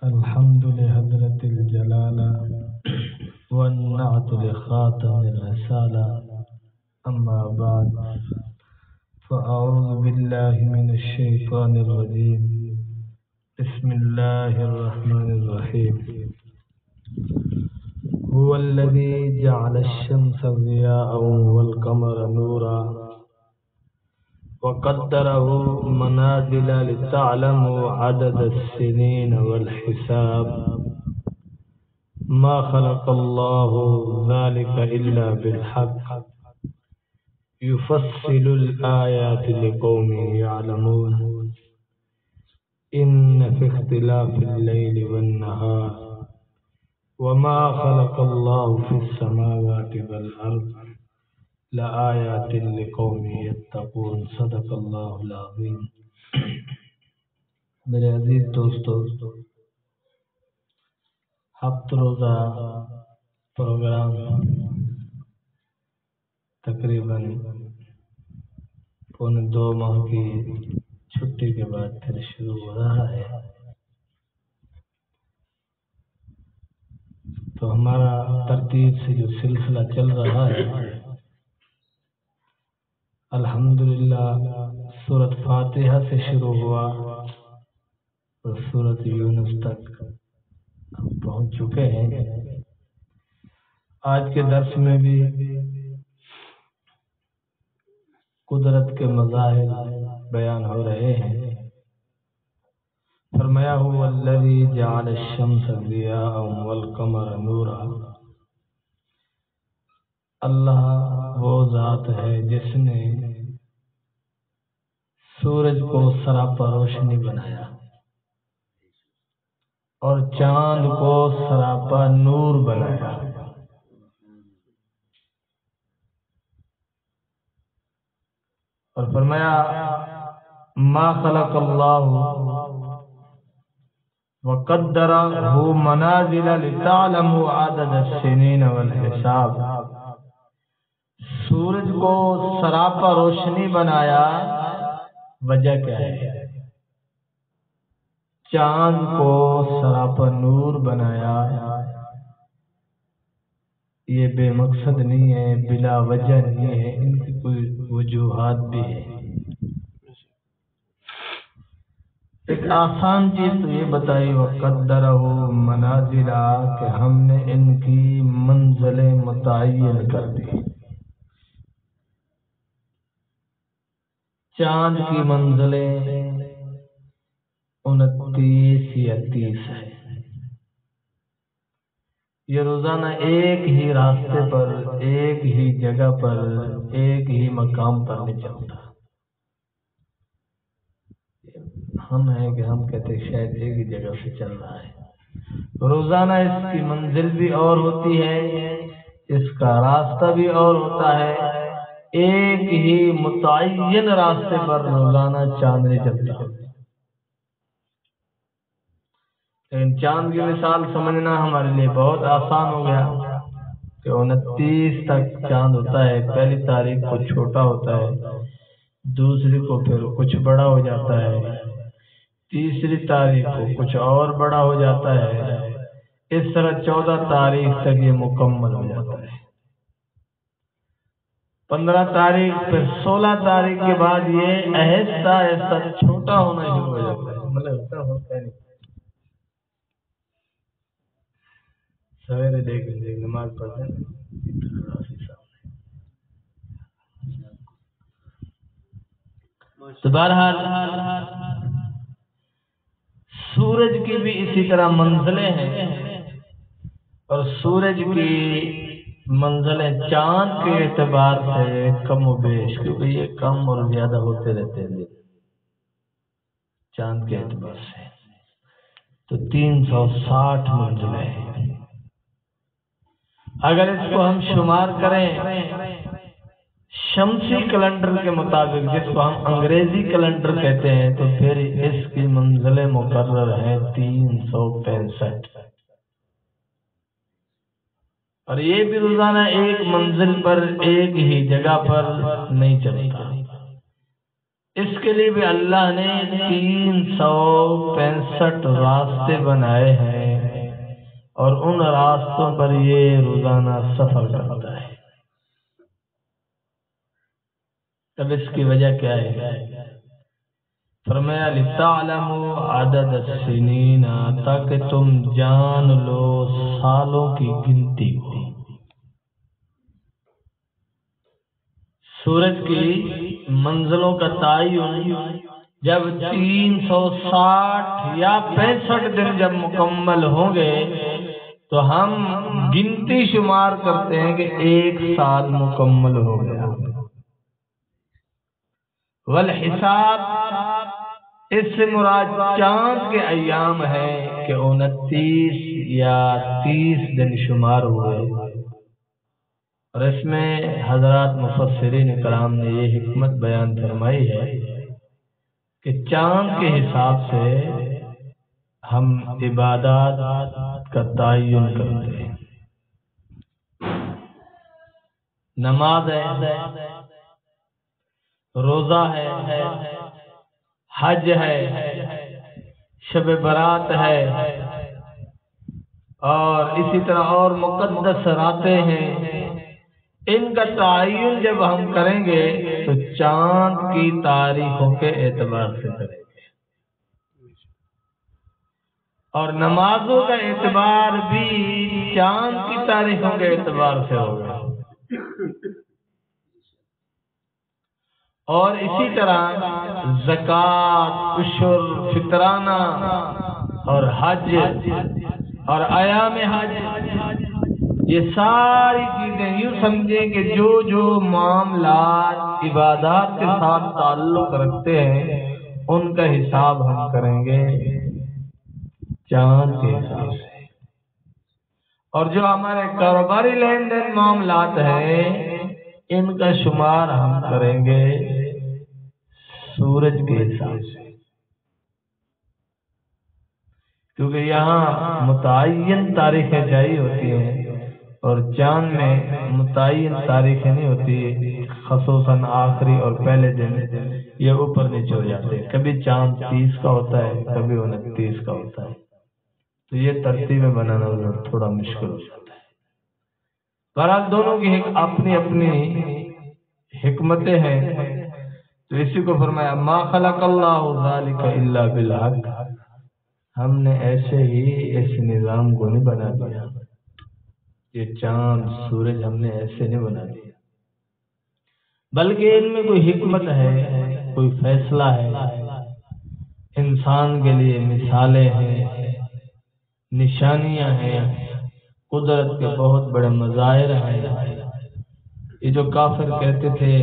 الحمد لحضرة الجلالة والنعت لخاتم الرسالة. أما بعد، فأعوذ بالله من الشيطان الرجيم. بسم الله الرحمن الرحيم. هو الذي جعل الشمس ضياء والقمر نورا وقدره منازل لتعلموا عدد السنين والحساب. ما خلق الله ذلك إلا بالحق يفصل الآيات لقوم يعلمون. إن في اختلاف الليل والنهار وما خلق الله في السماوات والأرض لآيات لقوم يتقون. صدق اللہ العظیم. میرے عزیز دوستو، ہفت روزہ پروگرام تقریباً پونے 2 ماہ کی چھٹی کے بعد پھر شروع ہو رہا ہے. تو ہمارا ترتیب سے جو سلسلہ چل رہا ہے، الحمدللہ سورۃ فاتحہ سے شروع ہوا اور سورۃ یونس تک ہم پہنچ چکے ہیں. آج کے درس میں بھی قدرت کے مظاہر بیان ہو رہے ہیں. فرمایا هو الذی جعل الشمس ضیاء والقمر نورا. اللہ وہ ذات ہے جس نے سورج کو سراپا روشنی بنایا اور چاند کو سراپا نور بنایا. اور فرمایا ما خلق اللہ وقدرہ منازل لتعلموا عدد السنین والحساب. سورج کو سراپا روشنی بنایا، وجہ کیا ہے؟ چاند کو سراپا نور بنایا. یہ بے مقصد نہیں ہے، بلا وجہ نہیں ہے، ان کی کوئی وجوہات بھی ہے. ایک آسان چیز تو یہ بتائی وقدرہ منازل، کہ ہم نے ان کی منزلیں متعین کر دی. چاند کی منزلیں 29 یا 30 ہے. یہ روزانہ ایک ہی راستے پر، ایک ہی جگہ پر، ایک ہی مقام پر نہیں چلتا. ہم ہیں کہ ہم کہتے ہیں شاید ایک ہی جگہ سے چل رہا ہے. روزانہ اس کی منزل بھی اور ہوتی ہے، اس کا راستہ بھی اور ہوتا ہے. ایک ہی متعین راستے پر روزانہ چاند نہیں چلتا. لیکن چاند کی مثال سمجھنا ہمارے لیے بہت آسان ہو گیا کہ 29 تک چاند ہوتا ہے. پہلی تاریخ کو چھوٹا ہوتا ہے، دوسری کو پھر کچھ بڑا ہو جاتا ہے، تیسری تاریخ کو کچھ اور بڑا ہو جاتا ہے. اس طرح 14 تاریخ تک یہ مکمل ہو جاتا ہے. 15 تاریخ پھر 16 تاریخ کے بعد یہ آہستہ آہستہ چھوٹا ہونا شروع ہو جاتا ہے. مطلب ہوتا ہے نہیں. سویرے دیکھ نماز پڑھتے ہیں. تو بہرحال سورج کی بھی اسی طرح منزلیں ہیں، اور سورج کی منزلیں چاند کے اعتبار سے کم و بیش، کیونکہ یہ کم اور زیادہ ہوتے رہتے ہیں چاند کے اعتبار سے. تو 360 منزلیں ہیں. اگر اس کو ہم شمار کریں شمسی کیلنڈر کے مطابق، جس کو ہم انگریزی کیلنڈر کہتے ہیں، تو پھر اس کی منزلیں مقرر ہیں 365. اور یہ بھی روزانہ ایک منزل پر، ایک ہی جگہ پر نہیں چلتا. اس کے لیے بھی اللہ نے 365 راستے بنائے ہیں اور ان راستوں پر یہ روزانہ سفر کرتا ہے۔ اب اس کی وجہ کیا ہے؟ فرمایا لِتَعْلَمُوا عَدَدَ السِّنِينَ، تاکہ تم جان لو سالوں کی گنتی کو۔ سورج کی منزلوں کا تعین جب 360 یا 65 دن جب مکمل ہوں گے تو ہم گنتی شمار کرتے ہیں کہ 1 سال مکمل ہو گیا۔ والحساب، اس سے مراد چاند کے ایام ہے کہ 29 یا 30 دن شمار ہوئے، اور اس میں حضرات مفسرین کرام نے یہ حکمت بیان فرمائی ہے کہ چاند کے حساب سے ہم عبادات کا تعین کرتے ہیں۔ نماز ہے، روزہ ہے، حج ہے، شب برات ہے، اور اسی طرح اور مقدس راتیں ہیں۔ ان کا تعین جب ہم کریں گے تو چاند کی تاریخوں کے اعتبار سے کریں گے، اور نمازوں کا اعتبار بھی چاند کی تاریخوں کے اعتبار سے ہوگا، اور اسی طرح زکوٰۃ، عشر، فطرانہ اور حج اور ایام حج، یہ ساری چیزیں یوں سمجھیں کہ جو جو معاملات عبادات کے ساتھ تعلق رکھتے ہیں ان کا حساب ہم کریں گے چاند کے حساب سے، اور جو ہمارے کاروباری لین دین معاملات ہیں ان کا شمار ہم کریں گے سورج کے حساب سے، کیونکہ یہاں متعین تاریخیں جاری ہوتی ہیں اور چاند میں متعین تاریخیں نہیں ہوتی، خصوصاً آخری اور پہلے دن یہ اوپر نیچے ہو جاتے ہیں، کبھی چاند 30 کا ہوتا ہے، کبھی 29 کا ہوتا ہے، تو یہ ترتیبیں بنانا تھوڑا مشکل ہو جاتا ہے۔ بہرحال دونوں کی اپنی اپنی حکمتیں ہیں، تو اسی کو فرمایا ما خلق اللہ ذلک الا بالحق، ہم نے ایسے ہی اس نظام کو نہیں بنا دیا، یہ چاند سورج ہم نے ایسے نہیں بنا دیا، بلکہ ان میں کوئی حکمت ہے، کوئی فیصلہ ہے، انسان کے لیے مثالیں ہیں، نشانیاں ہیں، قدرت کے بہت بڑے مظاہر ہیں۔ یہ جو کافر کہتے تھے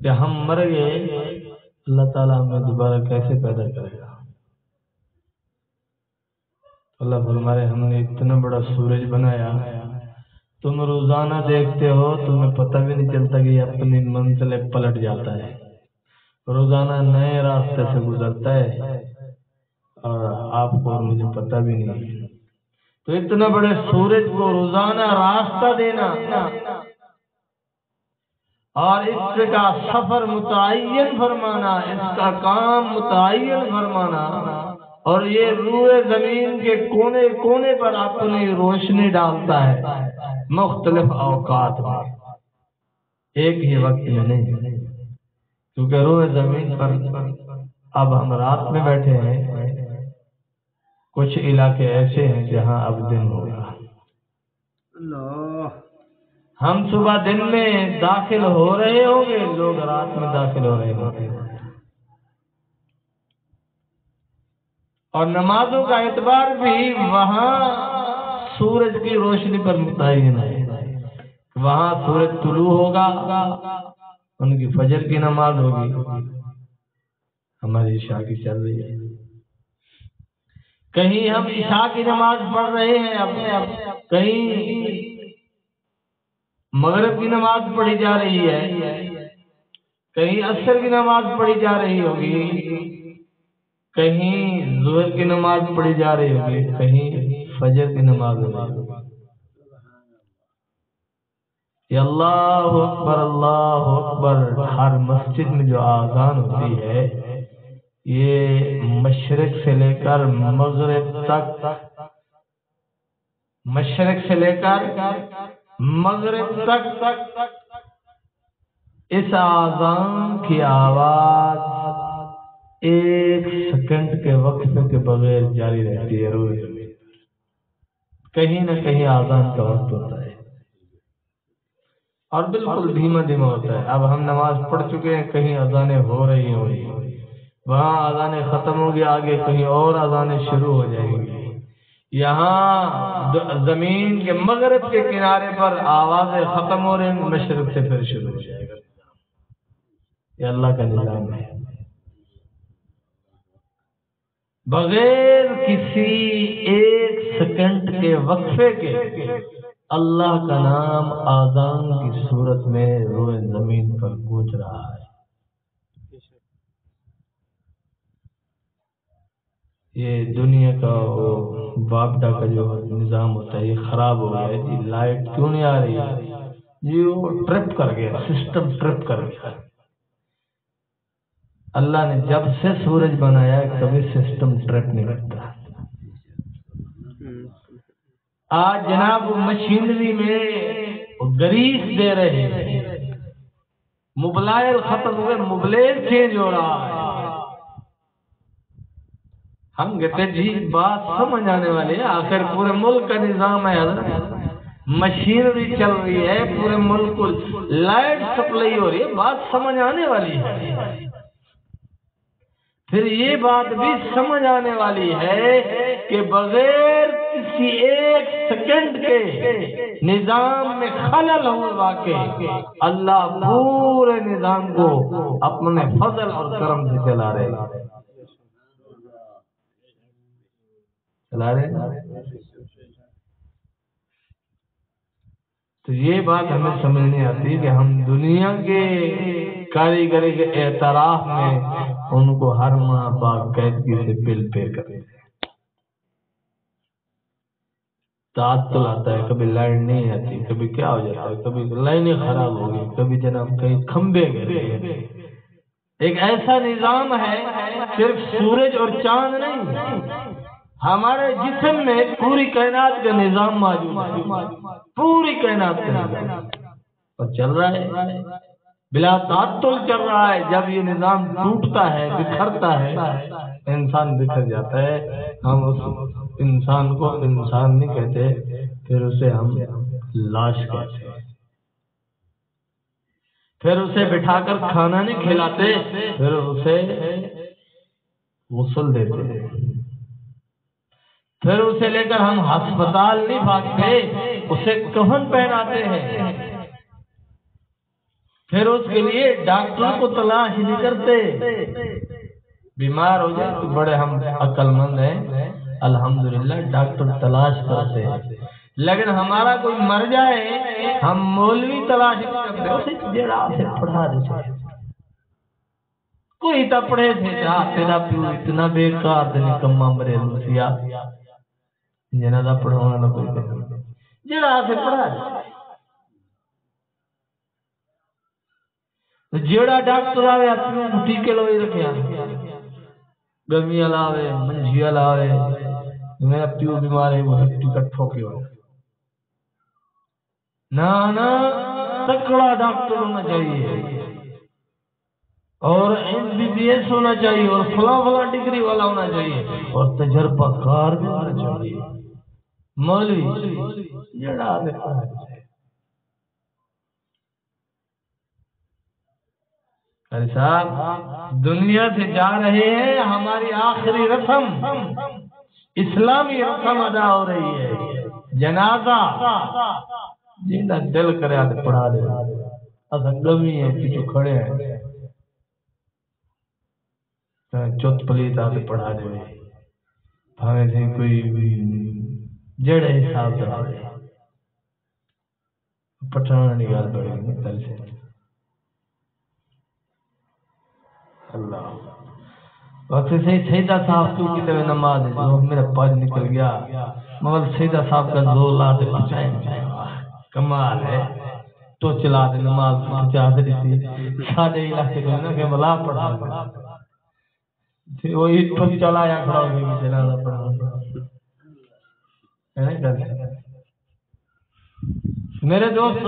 کہ ہم مر گئے، اللہ تعالیٰ ہمیں دوبارہ کیسے پیدا کرے گا؟ اللہ فرمائے ہم نے اتنا بڑا سورج بنایا، تم روزانہ دیکھتے ہو، تمہیں پتہ بھی نہیں چلتا کہ یہ اپنی منزل پلٹ جاتا ہے، روزانہ نئے راستے سے گزرتا ہے، اور آپ کو مجھے پتہ بھی نہیں۔ تو اتنا بڑے سورج کو روزانہ راستہ دینا اور اس کا سفر متعین فرمانا، اس کا کام متعین فرمانا، اور یہ روئے زمین کے کونے کونے پر اپنی روشنی ڈالتا ہے مختلف اوقات میں، ایک ہی وقت میں نہیں، کیونکہ روئے زمین پر اب ہم رات میں بیٹھے ہیں، کچھ علاقے ایسے ہیں جہاں اب دن ہوگا، ہم صبح دن میں داخل ہو رہے ہوں گے، لوگ رات میں داخل ہو رہے ہوں گے، اور نمازوں کا اعتبار بھی وہاں سورج کی روشنی پر متعین ہے، وہاں سورج طلوع ہوگا، ان کی فجر کی نماز ہوگی، ہماری عشاء کی چل رہی ہے، کہیں ہم عشاء کی نماز پڑھ رہے ہیں، کہیں مغرب کی نماز پڑھی جا رہی ہے، کہیں عصر کی نماز پڑھی جا رہی ہوگی، کہیں ظہر کی نماز پڑھی جا رہی ہوگی، کہیں فجر کی نماز ہو رہی ہوگی۔ یہ اللہ اکبر ہر مسجد میں جو آذان ہوتی ہے یہ مشرق سے لے کر مغرب تک، مشرق سے لے کر مغرب تک اس آذان کی آواز ایک سیکنڈ کے وقفے کے بغیر جاری رہتی ہے روز، کہیں نہ کہیں آذان کا وقت ہوتا ہے اور بالکل دھیما دھیما ہوتا ہے۔ اب ہم نماز پڑھ چکے ہیں، کہیں اذانیں ہو رہی ہیں، وہاں اذانیں ختم ہوگی، آگے کہیں اور اذانیں شروع ہو جائیں گی۔ یہاں زمین کے مغرب کے کنارے پر آوازیں ختم ہو رہی ہیں، مشرق سے پھر شروع ہو جائے گا۔ یہ اللہ کا نظام ہے، بغیر کسی ایک سیکنڈ کے وقفے کے اللہ کا نام آذان کی صورت میں روئے زمین پر گونج رہا ہے۔ یہ دنیا کا وابڈا کا جو نظام ہوتا ہے یہ خراب ہو گیا ہے جی، لائٹ کیوں نہیں آ رہی ہے جی، وہ ٹرپ کر گیا، سسٹم ٹرپ کر گیا۔ اللہ نے جب سے سورج بنایا کبھی سسٹم ٹرپ نہیں کرتا۔ آج جناب مشینری میں گریس دے رہے ہیں، موبلائل ختم ہوئے، موبلائل چینج ہو رہا ہے۔ ہم کہتے جی بات سمجھ آنے والی ہے، آخر پورے ملک کا نظام ہے، مشینری چل رہی ہے، پورے ملک کو لائٹ سپلائی ہو رہی ہے، بات سمجھ آنے والی ہے۔ پھر یہ بات بھی سمجھ آنے والی ہے کہ بغیر کسی ایک سیکنڈ کے نظام میں خلل ہوا کہ اللہ پورے نظام کو اپنے فضل اور کرم سے چلا رہے ہیں۔ تو یہ بات ہمیں سمجھ نہیں آتی کہ ہم دنیا کے کاریگری کے اعتراف میں ان کو ہر ماہ باقاعدگی سے بل پے کرتے ہیں۔ تعطل آتا ہے، کبھی لائٹ نہیں آتی، کبھی کیا ہو جاتا ہے، کبھی لائنیں خراب ہو گئی، کبھی جناب کہیں کھمبے گئے۔ ایک ایسا نظام ہے، صرف سورج اور چاند نہیں، ہمارے جسم میں پوری کائنات کا نظام موجود ہے، پوری کائنات کا نظام اور چل رہا ہے، بلا تعطل چل رہا ہے۔ جب یہ نظام ٹوٹتا ہے، بکھرتا ہے، انسان بکھر جاتا ہے، ہم اس انسان کو انسان نہیں کہتے، پھر اسے ہم لاش کہتے ہیں، پھر اسے بٹھا کر کھانا نہیں کھلاتے، پھر اسے غسل دیتے ہیں، پھر اسے لے کر ہم ہسپتال نہیں بھاگتے، اسے کفن پہناتے ہیں، پھر اس کے لیے ڈاکٹر کو تلاش نہیں کرتے۔ بیمار ہو جائے تو بڑے ہم عقل مند ہیں، الحمدللہ ڈاکٹر تلاش کرتے ہیں، لیکن ہمارا کوئی مر جائے ہم مولوی تلاش نہیں کرتے، اسے جڑا سے پڑھا دیتے۔ کوئی تا پڑھے تھے تیرا پیو اتنا بیکار تے نکما مرے مسیا جنازہ پڑھانا نہ کوئی کرے، جڑا سے پڑھا جیڑا ڈاکٹر آوے اپنے ٹیکے لوئی رکھیا، گرمی علاوے منجھی علاوے، میرا پیو بیمار ہے وہ ٹکٹ ٹھوکے ہو، نا تکڑا ڈاکٹر ہونا چاہیے اور MBBS ہونا چاہیے اور فلاں ڈگری والا ہونا چاہیے اور تجربہ کار بھی ہونا چاہیے۔ مولوی جڑا آوے صاحب دنیا سے جا رہے ہیں، ہماری آخری رسم اسلامی رسم ادا ہو رہی ہے، جنازہ جینا دل کرے آتے پڑھا دے، اصلا گمی ہے پیچھو کھڑے ہیں، چوت پلیت آتے پڑھا دے، بھاوے سے کوئی جڑے حساب دے پٹھانا نگال پڑے گی تل سے اللہ وقت سے سیدہ صاحب تو کی طرح نماز ہے، میرا پاج نکل گیا، مگر سیدہ صاحب کا زور لاتے پچھائیں کمال ہے، تو چلا دے نماز چاہتے تھی سارے علاقے میں نا کہ ملا پڑھا وہی تو چلا یا کھڑا ہو گیا جنازہ پڑھا میرے دوست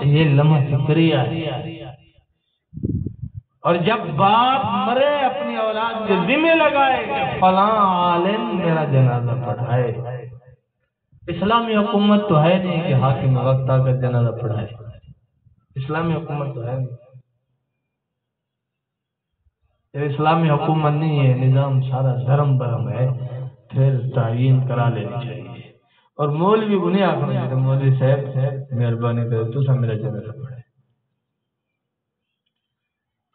یہ لمحہ فکریہ ہے اور جب باپ مرے اپنی اولاد کے ذمہ لگائے کہ فلاں عالم میرا جنازہ پڑھائے. اسلامی حکومت تو ہے نہیں کہ حاکم وقت آ کر جنازہ پڑھائے. اسلامی حکومت تو ہے نہیں. اسلامی حکومت نہیں ہے، نظام سارا دھرم برم ہے. پھر تعین کرا لینی چاہیے. اور مولوی کو نہیں آخر مولوی صاحب مہربانی کرے تو سب میرا جنازہ پڑھائے.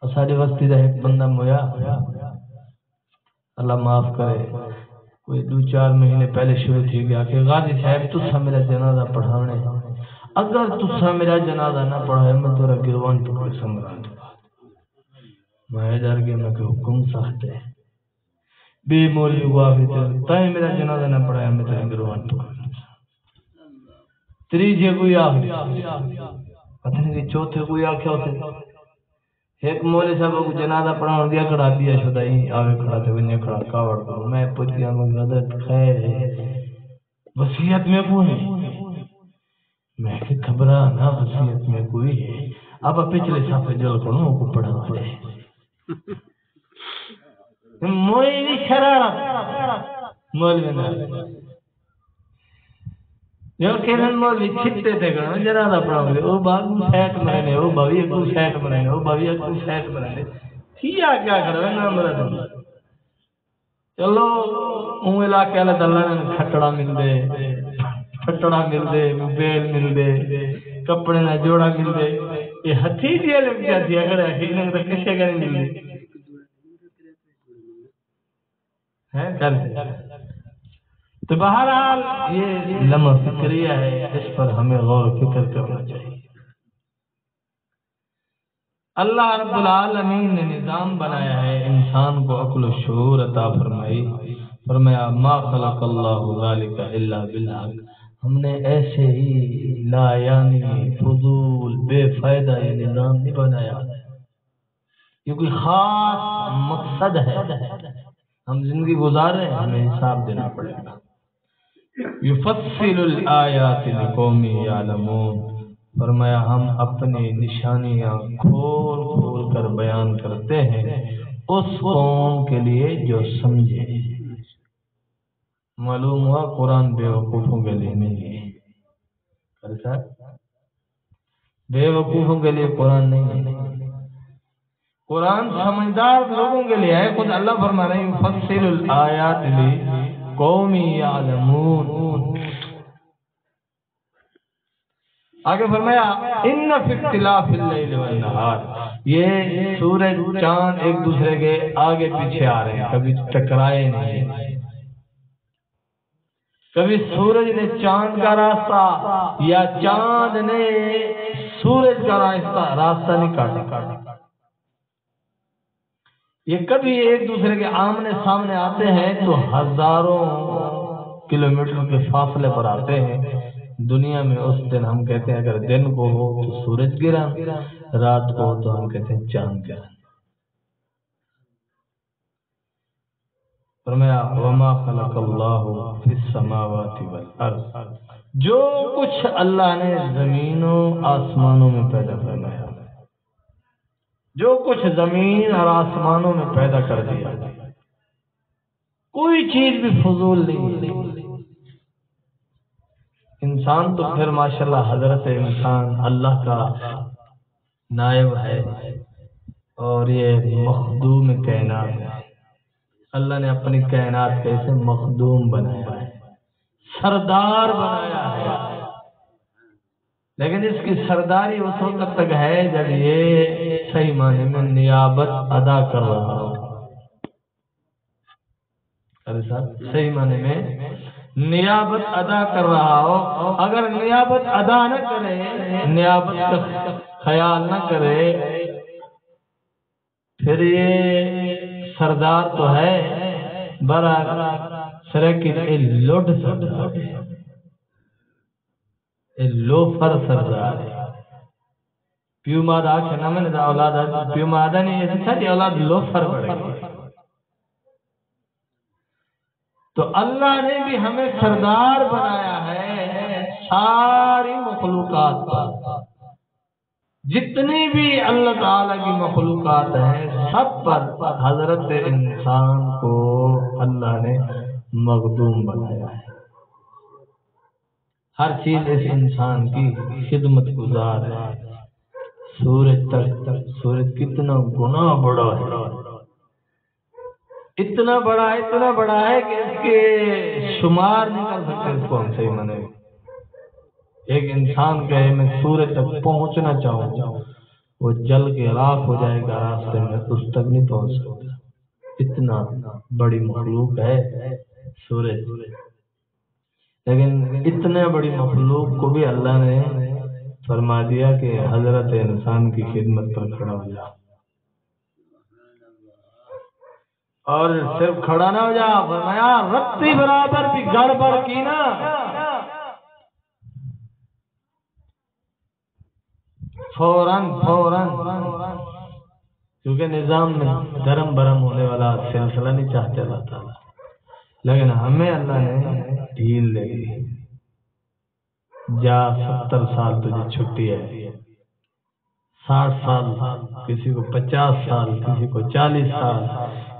ساری وستی کا ایک بندہ مویا اللہ معاف کرے کوئی 2-4 مہینے پہلے شروع تھی گیا کہ غازی صاحب تسا میرا جنازہ پڑھانے، اگر تسا میرا جنازہ نہ پڑھائے میں تیرا گروان پکڑ سنگرا دوں. میں ڈر گیا میں کہ حکم سخت ہے بے مولوی کو آگے تائیں میرا جنازہ نہ پڑھایا میں تیرا گروان پکڑ تیجے کوئی آگے پتہ نہیں چوتھے کوئی آگے ہوتے ایک مولوی صاحب کو جنازہ پڑھاؤ دیا کھڑا دیا شدائی آگے کھڑا تھے ونیا کھڑا کاوڑ کرو. میں پوچھ گیا حضرت خیر ہے وصیت میں کوئی ہے؟ میں کہ گھبرا نہ وصیت میں کوئی ہے. اب پچھلے صفحے جل کروں کو پڑھا پڑے مولوی شرارت مولوی نہ جو کہن مولوی چھتے تھے گنا جنازہ پڑھاؤ گے او باغ سیٹ مرنے او بھاوی کو سیٹ مرنے او بھاوی کو سیٹ مرنے کیا کرو نا مرد. چلو اون علاقے والے دلہ نے کھٹڑا مل دے بیل مل دے کپڑے نہ جوڑا مل دے یہ ہتھی دیا لگ جاتی اگر ہی نہ تو کسے کا نہیں مل دے ہے کل. تو بہرحال یہ لمحہ فکریہ ہے، اس پر ہمیں غور و فکر کرنا چاہیے. اللہ رب العالمین نے نظام بنایا ہے، انسان کو عقل و شعور عطا فرمائی. فرمایا ما خلق اللہ ذالک الا بالحق. ہم نے ایسے ہی لا یعنی فضول بے فائدہ یہ نظام نہیں بنایا. یہ کوئی خاص مقصد ہے. ہم زندگی گزار رہے ہیں، ہمیں حساب دینا پڑے گا. یفصل الآیات لقوم یعلمون. فرمایا ہم اپنی نشانیاں کھول کھول کر بیان کرتے ہیں اس قوم کے لیے جو سمجھے. معلوم ہوا قرآن بے وقوفوں کے لیے نہیں ہے. بے وقوفوں کے لیے قرآن نہیں ہے. قرآن سمجھدار لوگوں کے لیے ہے. خود اللہ فرما رہے ہیں یفصل الآیات لقوم یعلمون. آگے فرمایا ان فی اختلاف اللیل والنہار. یہ سورج چاند ایک دوسرے کے آگے پیچھے آ رہے ہیں، کبھی ٹکرائے نہیں. کبھی سورج نے چاند کا راستہ یا چاند نے سورج کا راستہ نہیں کاٹا. یہ کبھی ایک دوسرے کے آمنے سامنے آتے ہیں تو ہزاروں کلومیٹر کے فاصلے پر آتے ہیں. دنیا میں اس دن ہم کہتے ہیں اگر دن کو ہو تو سورج گرا، رات کو ہو تو ہم کہتے ہیں چاند گرا. فرمایا وما خلق اللہ فی السماوات والارض. جو کچھ اللہ نے زمینوں آسمانوں میں پیدا فرمایا، جو کچھ زمین اور آسمانوں میں پیدا کر دیا، کوئی چیز بھی فضول نہیں. انسان تو پھر ماشاءاللہ حضرت انسان اللہ کا نائب ہے اور یہ مخدوم کائنات ہے. اللہ نے اپنی کائنات کو اسے مخدوم بنایا ہے، سردار بنایا ہے. لیکن اس کی سرداری اس وقت تک ہے جب یہ صحیح معنی میں نیابت ادا کر رہا ہو. صحیح معنی میں نیابت ادا کر رہا ہو. اگر نیابت ادا نہ کرے، نیابت کا خیال نہ کرے، پھر یہ سردار تو ہے برابر سرکن لوڈ سردار ہے، لوفر سردار ہے. پیو مادا کھنا میں دا اولاد پیو مادا نہیں ایسی ساری اولاد لو فر پڑے گی. تو اللہ نے بھی ہمیں سردار بنایا ہے ساری مخلوقات پر. جتنی بھی اللہ تعالیٰ کی مخلوقات ہیں سب پر حضرت انسان کو اللہ نے مخدوم بنایا ہے. ہر چیز اس انسان کی خدمت گزار ہے. سورج تک سورج کتنا گنا بڑا ہے، اتنا بڑا ہے کہ اس کے شمار نہیں کر سکتے اس کو ہم صحیح منے. ایک انسان کہے میں سورج تک پہنچنا چاہوں وہ جل کے راکھ ہو جائے گا راستے میں، اس تک نہیں پہنچ سکتا. اتنا بڑی مخلوق ہے سورج. لیکن اتنے بڑی مخلوق کو بھی اللہ نے فرما دیا کہ حضرت انسان کی خدمت پر کھڑا ہو جا. اور صرف کھڑا نہ ہو جا، فرمایا رتی برابر بھی گڑبڑ کی نا فوراً کیونکہ نظام میں دھرم برم ہونے والا سلسلہ نہیں چاہتے اللہ تعالیٰ. لیکن ہمیں اللہ نے ڈھیل دے دی. جا 70 سال تجھے چھٹی ہے، 60 سال، کسی کو 50 سال، کسی کو 40 سال،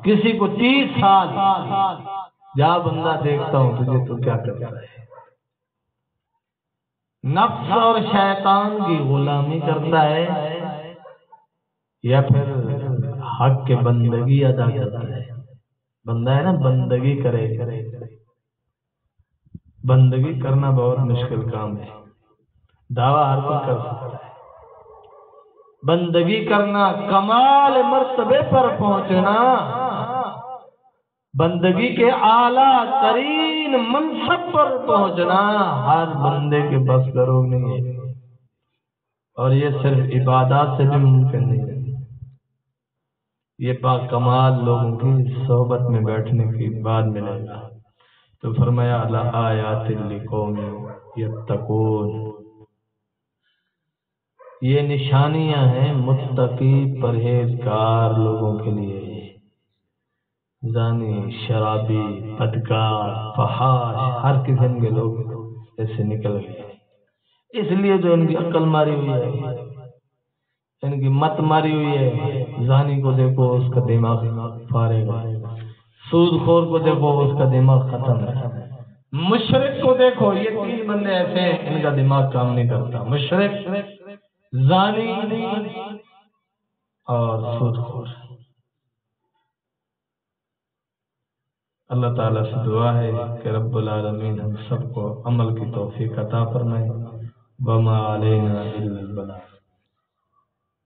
کسی کو 30 سال. جا بندہ دیکھتا ہوں تجھے تو کیا کرتا ہے. نفس اور شیطان کی غلامی کرتا ہے یا پھر حق کے بندگی ادا کرتا ہے. بندہ ہے نا بندگی کرے. بندگی کرنا بہت مشکل کام ہے، دعویٰ ہر کوئی کر سکتا ہے. بندگی کرنا، کمال مرتبے پر پہنچنا، بندگی کے اعلیٰ ترین منصب پر پہنچنا ہر بندے کے بس گروگ نہیں ہے. اور یہ صرف عبادات سے بھی ممکن نہیں ہے. یہ پاک کمال لوگوں کی صحبت میں بیٹھنے کی بعد ملے گا. تو فرمایا لآیات لقوم یتقون، یہ نشانیاں ہیں متقی پرہیزگار لوگوں کے لیے. زانی، شرابی، بدکار، فحاش، ہر قسم کے لوگ ایسے نکل گئے. اس لیے جو ان کی عقل ماری ہوئی ہے، ان کی مت ماری ہوئی ہے. زانی کو دیکھو اس کا دماغ فارغ ہے، سود خور کو دیکھو اس کا دماغ ختم ہے. مشرک کو دیکھو، یہ 3 بندے ایسے ہیں ان کا دماغ کام نہیں کرتا. مشرک، زانی اور سود خور. اللہ تعالیٰ سے دعا ہے کہ رب العالمین ہم سب کو عمل کی توفیق عطا فرمائے. وما علینا الا البلاغ.